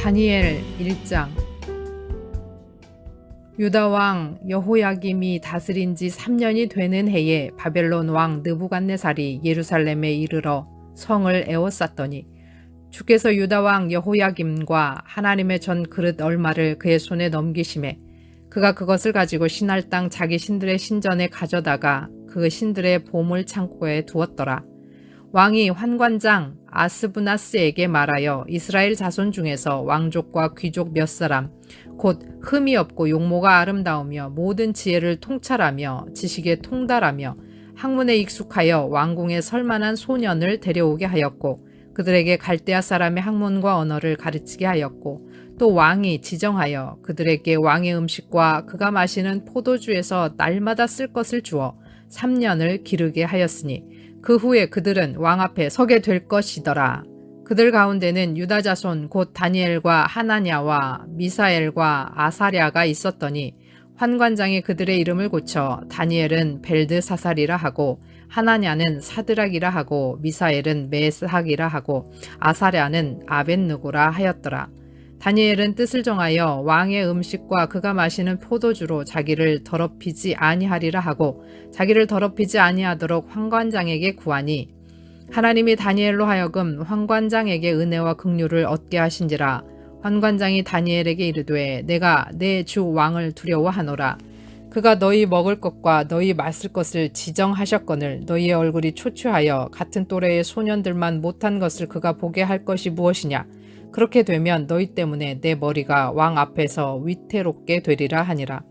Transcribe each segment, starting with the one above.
다니엘 1장. 유다 왕 여호야김이 다스린 지 3년이 되는 해에 바벨론 왕 느부갓네살이 예루살렘에 이르러 성을 에워쌌더니 주께서 유다 왕 여호야김과 하나님의 전 그릇 얼마를 그의 손에 넘기심에 그가 그것을 가지고 신할 땅 자기 신들의 신전에 가져다가 그 신들의 보물 창고에 두었더라. 왕이 환관장 아스브나스에게 말하여 이스라엘 자손 중에서 왕족과 귀족 몇 사람 곧 흠이 없고 용모가 아름다우며 모든 지혜를 통찰하며 지식에 통달하며 학문에 익숙하여 왕궁에 설만한 소년을 데려오게 하였고 그들에게 갈대아 사람의 학문과 언어를 가르치게 하였고 또 왕이 지정하여 그들에게 왕의 음식과 그가 마시는 포도주에서 날마다 쓸 것을 주어 3년을 기르게 하였으니 그 후에 그들은 왕 앞에 서게 될 것이더라. 그들 가운데는 유다 자손 곧 다니엘과 하나냐와 미사엘과 아사랴가 있었더니 환관장이 그들의 이름을 고쳐 다니엘은 벨드사살이라 하고 하나냐는 사드락이라 하고 미사엘은 메스학이라 하고 아사랴는 아벳느고라 하였더라. 다니엘은 뜻을 정하여 왕의 음식과 그가 마시는 포도주로 자기를 더럽히지 아니하리라 하고 자기를 더럽히지 아니하도록 환관장에게 구하니 하나님이 다니엘로 하여금 환관장에게 은혜와 긍휼을 얻게 하신지라. 환관장이 다니엘에게 이르되 내가 내 주 왕을 두려워하노라. 그가 너희 먹을 것과 너희 마실 것을 지정하셨거늘 너희의 얼굴이 초췌하여 같은 또래의 소년들만 못한 것을 그가 보게 할 것이 무엇이냐. 그렇게 되면 너희 때문에 내 머리가 왕 앞에서 위태롭게 되리라 하니라.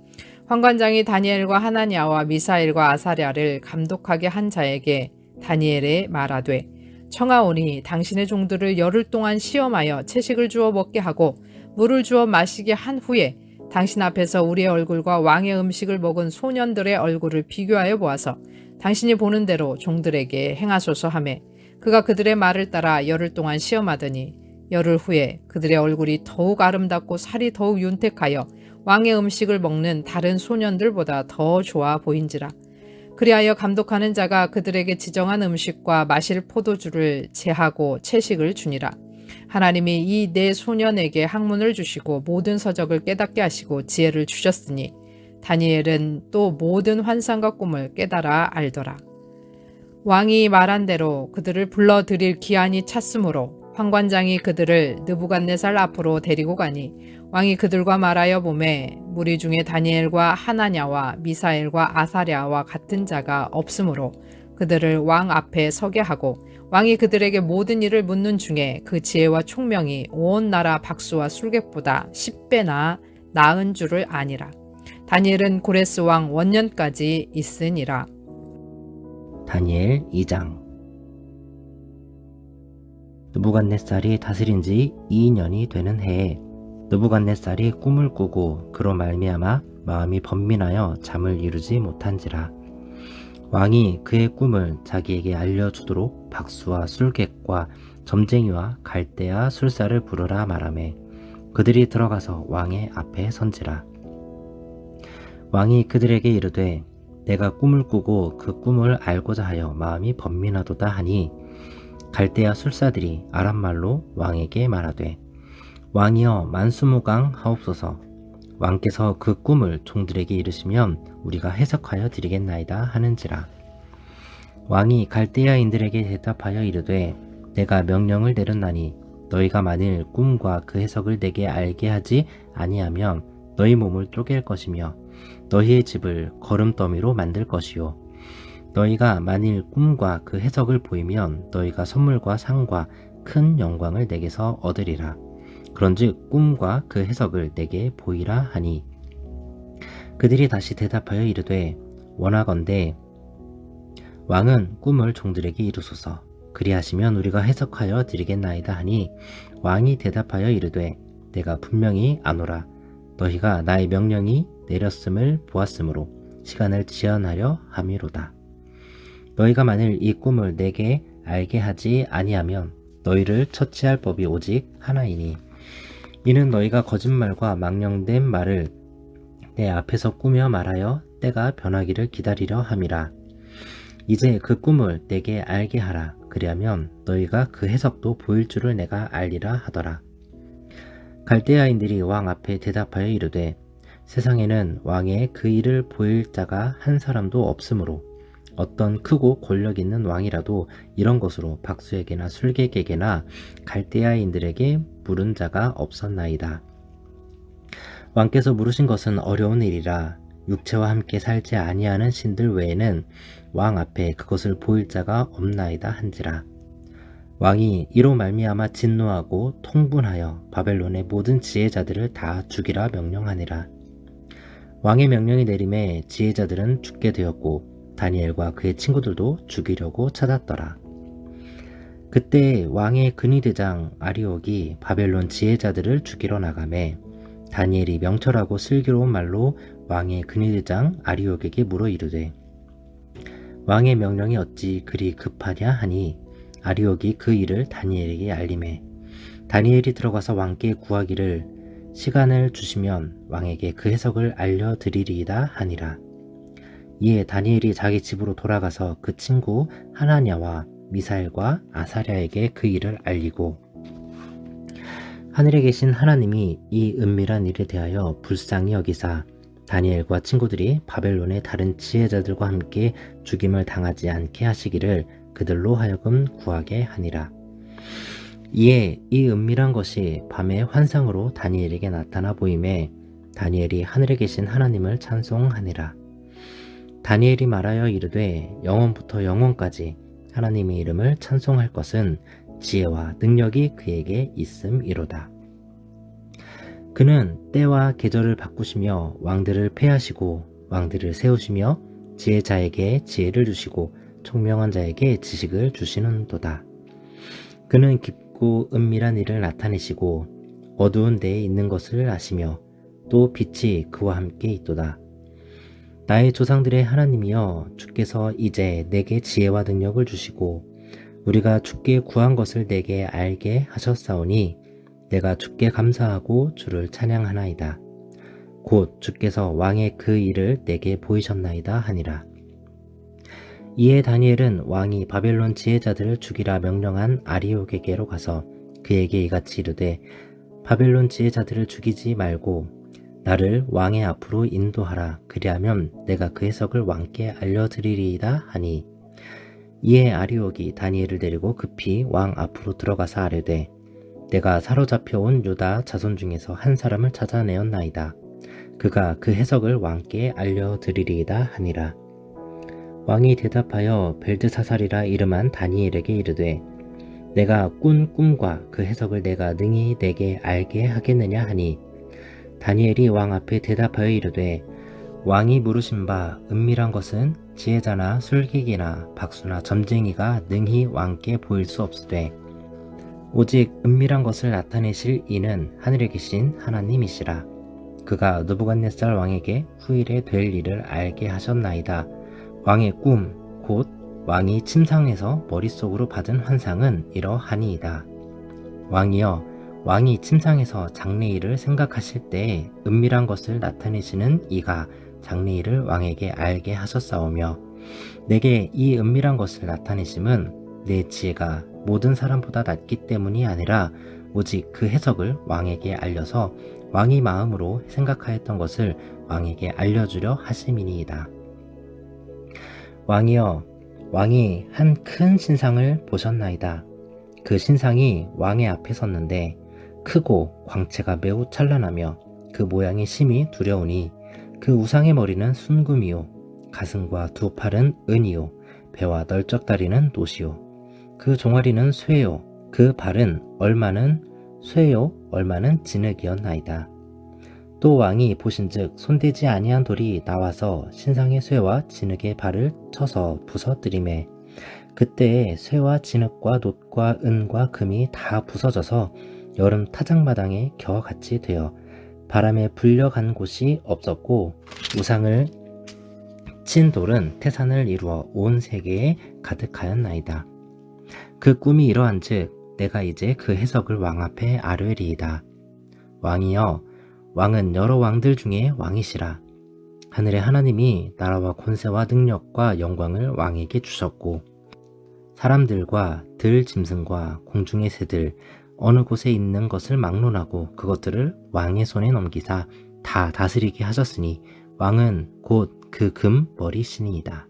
환관장이 다니엘과 하나냐와 미사엘과 아사랴를 감독하게 한 자에게 다니엘에 말하되 청하오니 당신의 종들을 열흘 동안 시험하여 채식을 주어 먹게 하고 물을 주어 마시게 한 후에 당신 앞에서 우리의 얼굴과 왕의 음식을 먹은 소년들의 얼굴을 비교하여 보아서 당신이 보는 대로 종들에게 행하소서 하매 그가 그들의 말을 따라 열흘 동안 시험하더니 열흘 후에 그들의 얼굴이 더욱 아름답고 살이 더욱 윤택하여 왕의 음식을 먹는 다른 소년들보다 더 좋아 보인지라. 그리하여 감독하는 자가 그들에게 지정한 음식과 마실 포도주를 제하고 채식을 주니라. 하나님이 이 네 소년에게 학문을 주시고 모든 서적을 깨닫게 하시고 지혜를 주셨으니 다니엘은 또 모든 환상과 꿈을 깨달아 알더라. 왕이 말한 대로 그들을 불러들일 기한이 찼으므로 환관장이 그들을 느부갓네살 앞으로 데리고 가니 왕이 그들과 말하여 보매 무리 중에 다니엘과 하나냐와 미사엘과 아사랴와 같은 자가 없으므로 그들을 왕 앞에 서게 하고 왕이 그들에게 모든 일을 묻는 중에 그 지혜와 총명이 온 나라 박수와 술객보다 10배나 나은 줄을 아니라. 다니엘은 고레스 왕 원년까지 있으니라. 다니엘 2장. 느부갓네살이 다스린 지 2년이 되는 해에 느부갓네살이 꿈을 꾸고 그로 말미암아 마음이 번민하여 잠을 이루지 못한지라. 왕이 그의 꿈을 자기에게 알려주도록 박수와 술객과 점쟁이와 갈대아 술사를 부르라 말하매 그들이 들어가서 왕의 앞에 선지라. 왕이 그들에게 이르되 내가 꿈을 꾸고 그 꿈을 알고자 하여 마음이 번민하도다 하니 갈대아 술사들이 아람말로 왕에게 말하되 왕이여 만수무강 하옵소서. 왕께서 그 꿈을 종들에게 이르시면 우리가 해석하여 드리겠나이다 하는지라. 왕이 갈대아인들에게 대답하여 이르되 내가 명령을 내렸나니 너희가 만일 꿈과 그 해석을 내게 알게 하지 아니하면 너희 몸을 쪼갤 것이며 너희의 집을 거름더미로 만들 것이요 너희가 만일 꿈과 그 해석을 보이면 너희가 선물과 상과 큰 영광을 내게서 얻으리라. 그런즉 꿈과 그 해석을 내게 보이라 하니 그들이 다시 대답하여 이르되 원하건대 왕은 꿈을 종들에게 이루소서. 그리하시면 우리가 해석하여 드리겠나이다 하니 왕이 대답하여 이르되 내가 분명히 아노라. 너희가 나의 명령이 내렸음을 보았으므로 시간을 지연하려 함이로다. 너희가 만일 이 꿈을 내게 알게 하지 아니하면 너희를 처치할 법이 오직 하나이니 이는 너희가 거짓말과 망령된 말을 내 앞에서 꾸며 말하여 때가 변하기를 기다리려 함이라. 이제 그 꿈을 내게 알게 하라. 그리하면 너희가 그 해석도 보일 줄을 내가 알리라 하더라. 갈대아인들이 왕 앞에 대답하여 이르되 세상에는 왕의 그 일을 보일 자가 한 사람도 없으므로 어떤 크고 권력 있는 왕이라도 이런 것으로 박수에게나 술객에게나 갈대아인들에게 물은 자가 없었나이다. 왕께서 물으신 것은 어려운 일이라 육체와 함께 살지 아니하는 신들 외에는 왕 앞에 그것을 보일 자가 없나이다 한지라. 왕이 이로 말미암아 진노하고 통분하여 바벨론의 모든 지혜자들을 다 죽이라 명령하니라. 왕의 명령이 내림에 지혜자들은 죽게 되었고 다니엘과 그의 친구들도 죽이려고 찾았더라. 그때 왕의 근위대장 아리옥이 바벨론 지혜자들을 죽이러 나가매 다니엘이 명철하고 슬기로운 말로 왕의 근위대장 아리옥에게 물어 이르되 왕의 명령이 어찌 그리 급하냐 하니 아리옥이 그 일을 다니엘에게 알림해 다니엘이 들어가서 왕께 구하기를 시간을 주시면 왕에게 그 해석을 알려드리리이다 하니라. 이에 다니엘이 자기 집으로 돌아가서 그 친구 하나냐와 미사엘과 아사랴에게 그 일을 알리고 하늘에 계신 하나님이 이 은밀한 일에 대하여 불쌍히 여기사 다니엘과 친구들이 바벨론의 다른 지혜자들과 함께 죽임을 당하지 않게 하시기를 그들로 하여금 구하게 하니라. 이에 이 은밀한 것이 밤의 환상으로 다니엘에게 나타나 보임에 다니엘이 하늘에 계신 하나님을 찬송하니라. 다니엘이 말하여 이르되 영원부터 영원까지 하나님의 이름을 찬송할 것은 지혜와 능력이 그에게 있음이로다. 그는 때와 계절을 바꾸시며 왕들을 패하시고 왕들을 세우시며 지혜자에게 지혜를 주시고 총명한 자에게 지식을 주시는도다. 그는 깊고 은밀한 일을 나타내시고 어두운 데에 있는 것을 아시며 또 빛이 그와 함께 있도다. 나의 조상들의 하나님이여 주께서 이제 내게 지혜와 능력을 주시고 우리가 주께 구한 것을 내게 알게 하셨사오니 내가 주께 감사하고 주를 찬양하나이다. 곧 주께서 왕의 그 일을 내게 보이셨나이다 하니라. 이에 다니엘은 왕이 바벨론 지혜자들을 죽이라 명령한 아리옥에게로 가서 그에게 이같이 이르되 바벨론 지혜자들을 죽이지 말고 나를 왕의 앞으로 인도하라. 그리하면 내가 그 해석을 왕께 알려드리리이다 하니 이에 아리옥이 다니엘을 데리고 급히 왕 앞으로 들어가서 아뢰되 내가 사로잡혀 온 유다 자손 중에서 한 사람을 찾아내었나이다. 그가 그 해석을 왕께 알려드리리이다 하니라. 왕이 대답하여 벨드사살이라 이름한 다니엘에게 이르되 내가 꾼 꿈과 그 해석을 내가 능히 내게 알게 하겠느냐 하니 다니엘이 왕 앞에 대답하여 이르되 왕이 물으신 바 은밀한 것은 지혜자나 술객이나 박수나 점쟁이가 능히 왕께 보일 수 없으되 오직 은밀한 것을 나타내실 이는 하늘에 계신 하나님이시라. 그가 느부갓네살 왕에게 후일에 될 일을 알게 하셨나이다. 왕의 꿈 곧 왕이 침상에서 머릿속으로 받은 환상은 이러하니이다. 왕이여 왕이 침상에서 장래일을 생각하실 때에 은밀한 것을 나타내시는 이가 장래일을 왕에게 알게 하셨사오며 내게 이 은밀한 것을 나타내심은 내 지혜가 모든 사람보다 낮기 때문이 아니라 오직 그 해석을 왕에게 알려서 왕이 마음으로 생각하였던 것을 왕에게 알려주려 하심이니이다. 왕이여 왕이 한 큰 신상을 보셨나이다. 그 신상이 왕의 앞에 섰는데 크고 광채가 매우 찬란하며 그 모양이 심히 두려우니 그 우상의 머리는 순금이요 가슴과 두 팔은 은이요 배와 널쩍다리는 노시요 그 종아리는 쇠요 그 발은 얼마는 쇠요 얼마는 진흙이었나이다. 또 왕이 보신즉 손대지 아니한 돌이 나와서 신상의 쇠와 진흙의 발을 쳐서 부서뜨리매 그때에 쇠와 진흙과 놋과 은과 금이 다 부서져서 여름 타작마당에 겨같이 되어 바람에 불려간 곳이 없었고 우상을 친 돌은 태산을 이루어 온 세계에 가득하였나이다. 그 꿈이 이러한즉 내가 이제 그 해석을 왕 앞에 아뢰리이다. 왕이여 왕은 여러 왕들 중에 왕이시라. 하늘의 하나님이 나라와 권세와 능력과 영광을 왕에게 주셨고 사람들과 들 짐승과 공중의 새들 어느 곳에 있는 것을 막론하고 그것들을 왕의 손에 넘기사 다 다스리게 하셨으니 왕은 곧 그 금머리시니이다.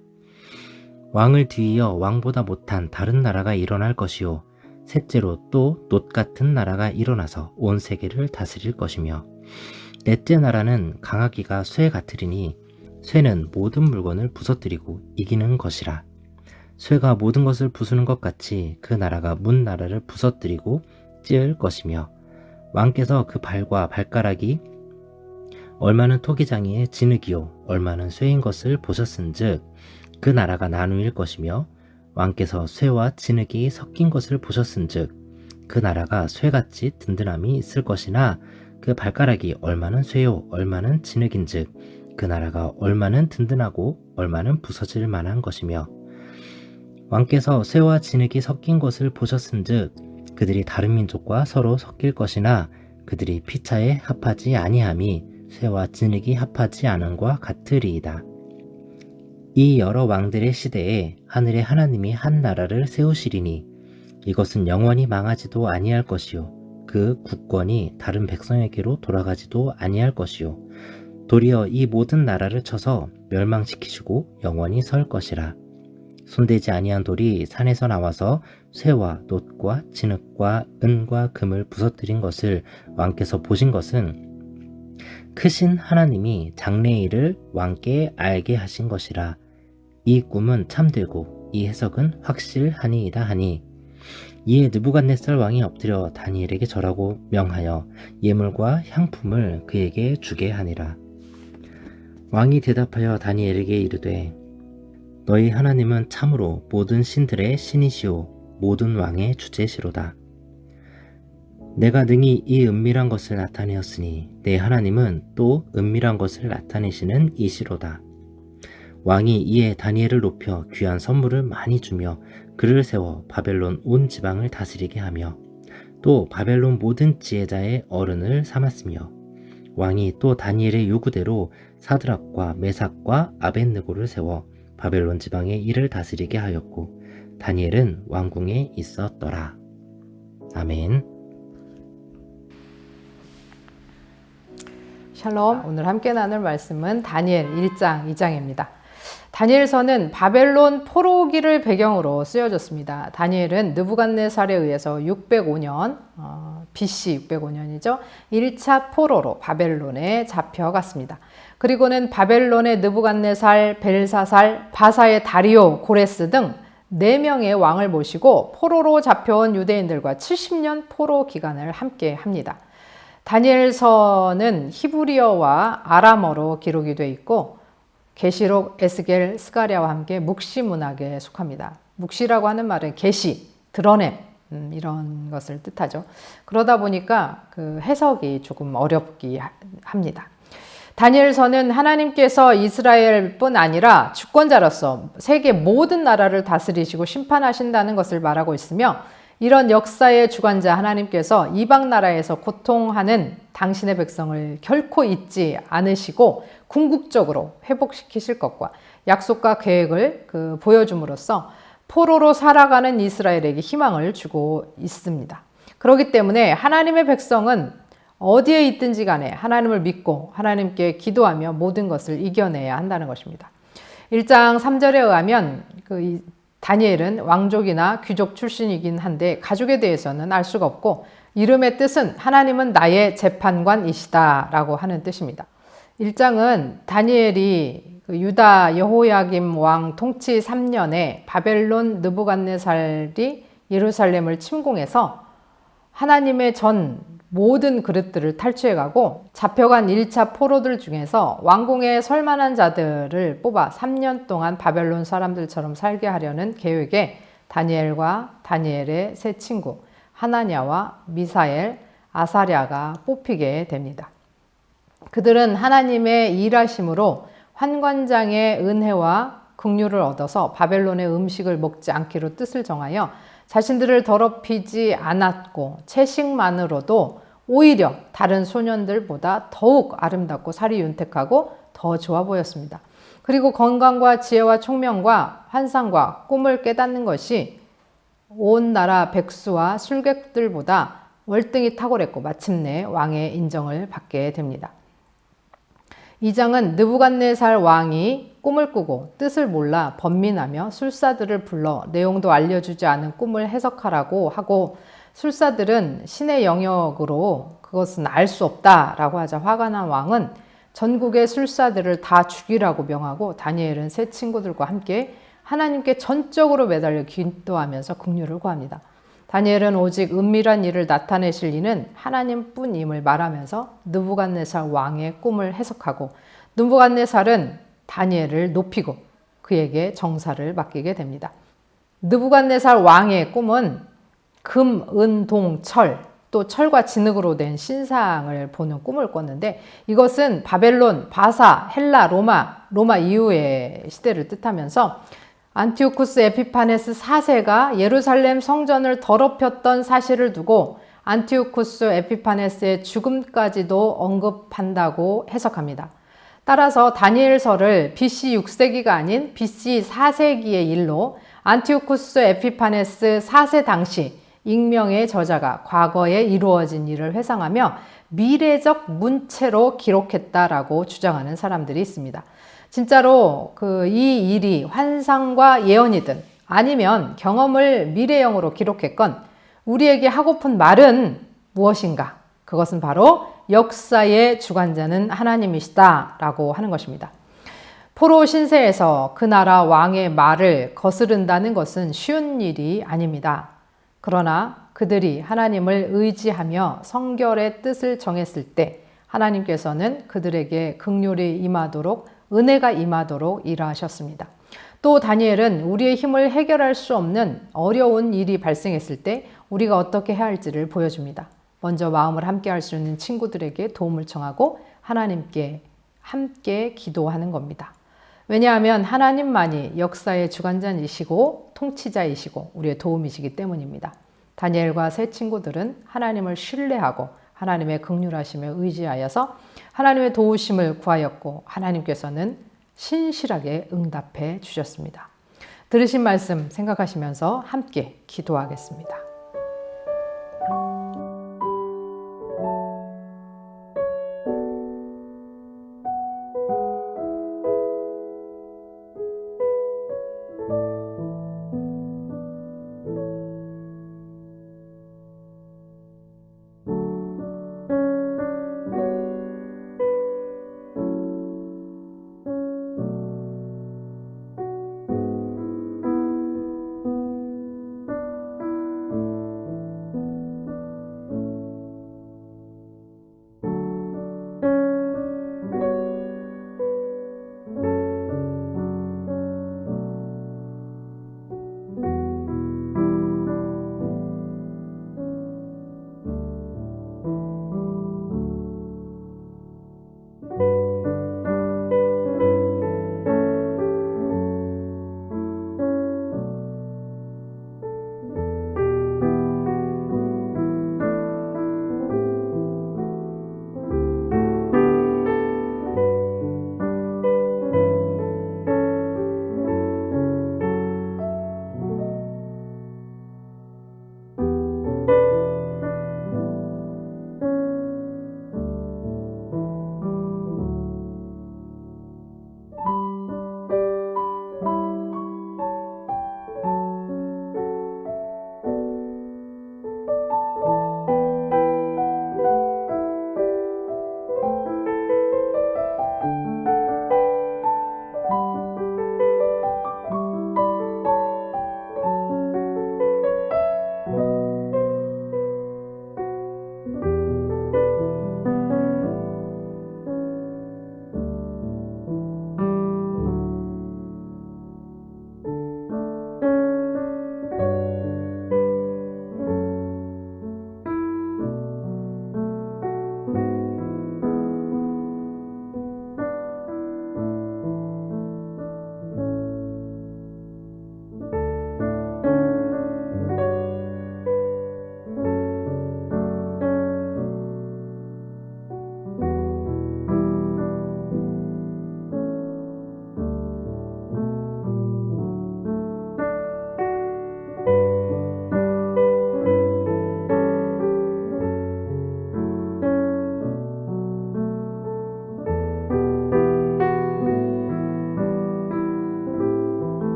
왕을 뒤이어 왕보다 못한 다른 나라가 일어날 것이요 셋째로 또 놋 같은 나라가 일어나서 온 세계를 다스릴 것이며 넷째 나라는 강하기가 쇠 같으리니 쇠는 모든 물건을 부서뜨리고 이기는 것이라. 쇠가 모든 것을 부수는 것 같이 그 나라가 문 나라를 부서뜨리고 찌을 것이며 왕께서 그 발과 발가락이 얼마는 토기장이의 진흙이요 얼마는 쇠인 것을 보셨은즉 그 나라가 나누일 것이며 왕께서 쇠와 진흙이 섞인 것을 보셨은즉 그 나라가 쇠같이 든든함이 있을 것이나 그 발가락이 얼마는 쇠요 얼마는 진흙인즉 그 나라가 얼마는 든든하고 얼마는 부서질 만한 것이며 왕께서 쇠와 진흙이 섞인 것을 보셨은즉 그들이 다른 민족과 서로 섞일 것이나 그들이 피차에 합하지 아니함이 쇠와 진흙이 합하지 않음과 같으리이다. 이 여러 왕들의 시대에 하늘의 하나님이 한 나라를 세우시리니 이것은 영원히 망하지도 아니할 것이요 그 국권이 다른 백성에게로 돌아가지도 아니할 것이요 도리어 이 모든 나라를 쳐서 멸망시키시고 영원히 설 것이라. 손대지 아니한 돌이 산에서 나와서 쇠와 놋과 진흙과 은과 금을 부서뜨린 것을 왕께서 보신 것은 크신 하나님이 장래의 일을 왕께 알게 하신 것이라. 이 꿈은 참되고 이 해석은 확실하니이다 하니 이에 느부갓네살 왕이 엎드려 다니엘에게 절하고 명하여 예물과 향품을 그에게 주게 하니라. 왕이 대답하여 다니엘에게 이르되 너희 하나님은 참으로 모든 신들의 신이시오 모든 왕의 주제시로다. 내가 능히 이 은밀한 것을 나타내었으니 내 하나님은 또 은밀한 것을 나타내시는 이시로다. 왕이 이에 다니엘을 높여 귀한 선물을 많이 주며 그를 세워 바벨론 온 지방을 다스리게 하며 또 바벨론 모든 지혜자의 어른을 삼았으며 왕이 또 다니엘의 요구대로 사드락과 메삭과 아벳느고를 세워 바벨론 지방의 일을 다스리게 하였고 다니엘은 왕궁에 있었더라. 아멘. 샬롬. 오늘 함께 나눌 말씀은 다니엘 1장 2장입니다. 다니엘서는 바벨론 포로기를 배경으로 쓰여졌습니다. 다니엘은 느부갓네살에 의해서 605년 BC 605년이죠. 1차 포로로 바벨론에 잡혀갔습니다. 그리고는 바벨론의 느부갓네살, 벨사살, 바사의 다리오, 고레스 등 4명의 왕을 모시고 포로로 잡혀온 유대인들과 70년 포로 기간을 함께 합니다. 다니엘서는 히브리어와 아람어로 기록이 되어 있고 계시록, 에스겔, 스가랴와 함께 묵시 문학에 속합니다. 묵시라고 하는 말은 계시, 드러냄 이런 것을 뜻하죠. 그러다 보니까 그 해석이 조금 어렵기 합니다. 다니엘서는 하나님께서 이스라엘뿐 아니라 주권자로서 세계 모든 나라를 다스리시고 심판하신다는 것을 말하고 있으며 이런 역사의 주관자 하나님께서 이방 나라에서 고통하는 당신의 백성을 결코 잊지 않으시고 궁극적으로 회복시키실 것과 약속과 계획을 보여줌으로써 포로로 살아가는 이스라엘에게 희망을 주고 있습니다. 그렇기 때문에 하나님의 백성은 어디에 있든지 간에 하나님을 믿고 하나님께 기도하며 모든 것을 이겨내야 한다는 것입니다. 1장 3절에 의하면 다니엘은 왕족이나 귀족 출신이긴 한데 가족에 대해서는 알 수가 없고 이름의 뜻은 하나님은 나의 재판관이시다 라고 하는 뜻입니다. 1장은 다니엘이 유다 여호야김 왕 통치 3년에 바벨론 느부갓네살이 예루살렘을 침공해서 하나님의 전 모든 그릇들을 탈취해가고 잡혀간 1차 포로들 중에서 왕궁에 설만한 자들을 뽑아 3년 동안 바벨론 사람들처럼 살게 하려는 계획에 다니엘과 다니엘의 세 친구 하나냐와 미사엘, 아사랴가 뽑히게 됩니다. 그들은 하나님의 일하심으로 환관장의 은혜와 긍휼을 얻어서 바벨론의 음식을 먹지 않기로 뜻을 정하여 자신들을 더럽히지 않았고 채식만으로도 오히려 다른 소년들보다 더욱 아름답고 살이 윤택하고 더 좋아 보였습니다. 그리고 건강과 지혜와 총명과 환상과 꿈을 깨닫는 것이 온 나라 백수와 술객들보다 월등히 탁월했고 마침내 왕의 인정을 받게 됩니다. 2장은 느부갓네살 왕이 꿈을 꾸고 뜻을 몰라 번민하며 술사들을 불러 내용도 알려주지 않은 꿈을 해석하라고 하고, 술사들은 신의 영역으로 그것은 알 수 없다라고 하자 화가 난 왕은 전국의 술사들을 다 죽이라고 명하고, 다니엘은 세 친구들과 함께 하나님께 전적으로 매달려 기도하면서 긍휼을 구합니다. 다니엘은 오직 은밀한 일을 나타내실 이는 하나님뿐임을 말하면서 느부갓네살 왕의 꿈을 해석하고, 느부갓네살은 다니엘을 높이고 그에게 정사를 맡기게 됩니다. 느부갓네살 왕의 꿈은 금, 은, 동, 철, 또 철과 진흙으로 된 신상을 보는 꿈을 꿨는데, 이것은 바벨론, 바사, 헬라, 로마 이후의 시대를 뜻하면서 안티오쿠스 에피파네스 4세가 예루살렘 성전을 더럽혔던 사실을 두고 안티오쿠스 에피파네스의 죽음까지도 언급한다고 해석합니다. 따라서 다니엘서를 BC 6세기가 아닌 BC 4세기의 일로 안티오쿠스 에피파네스 4세 당시 익명의 저자가 과거에 이루어진 일을 회상하며 미래적 문체로 기록했다라고 주장하는 사람들이 있습니다. 진짜로 이 일이 환상과 예언이든 아니면 경험을 미래형으로 기록했건 우리에게 하고픈 말은 무엇인가? 그것은 바로 역사의 주관자는 하나님이시다 라고 하는 것입니다. 포로 신세에서 그 나라 왕의 말을 거스른다는 것은 쉬운 일이 아닙니다. 그러나 그들이 하나님을 의지하며 성결의 뜻을 정했을 때 하나님께서는 그들에게 긍휼이 임하도록, 은혜가 임하도록 일하셨습니다. 또 다니엘은 우리의 힘을 해결할 수 없는 어려운 일이 발생했을 때 우리가 어떻게 해야 할지를 보여줍니다. 먼저 마음을 함께 할 수 있는 친구들에게 도움을 청하고 하나님께 함께 기도하는 겁니다. 왜냐하면 하나님만이 역사의 주관자이시고 통치자이시고 우리의 도움이시기 때문입니다. 다니엘과 세 친구들은 하나님을 신뢰하고 하나님의 긍휼하심에 의지하여서 하나님의 도우심을 구하였고, 하나님께서는 신실하게 응답해 주셨습니다. 들으신 말씀 생각하시면서 함께 기도하겠습니다.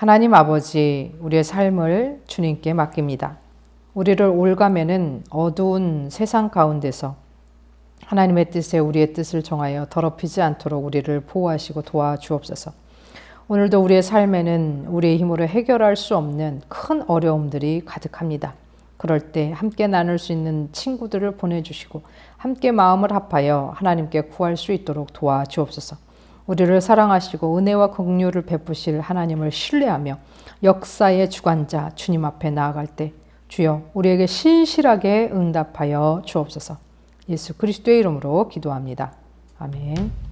하나님 아버지, 우리의 삶을 주님께 맡깁니다. 우리를 올가매는 어두운 세상 가운데서 하나님의 뜻에 우리의 뜻을 정하여 더럽히지 않도록 우리를 보호하시고 도와주옵소서. 오늘도 우리의 삶에는 우리의 힘으로 해결할 수 없는 큰 어려움들이 가득합니다. 그럴 때 함께 나눌 수 있는 친구들을 보내주시고 함께 마음을 합하여 하나님께 구할 수 있도록 도와주옵소서. 우리를 사랑하시고 은혜와 긍휼을 베푸실 하나님을 신뢰하며 역사의 주관자 주님 앞에 나아갈 때 주여 우리에게 신실하게 응답하여 주옵소서. 예수 그리스도의 이름으로 기도합니다. 아멘.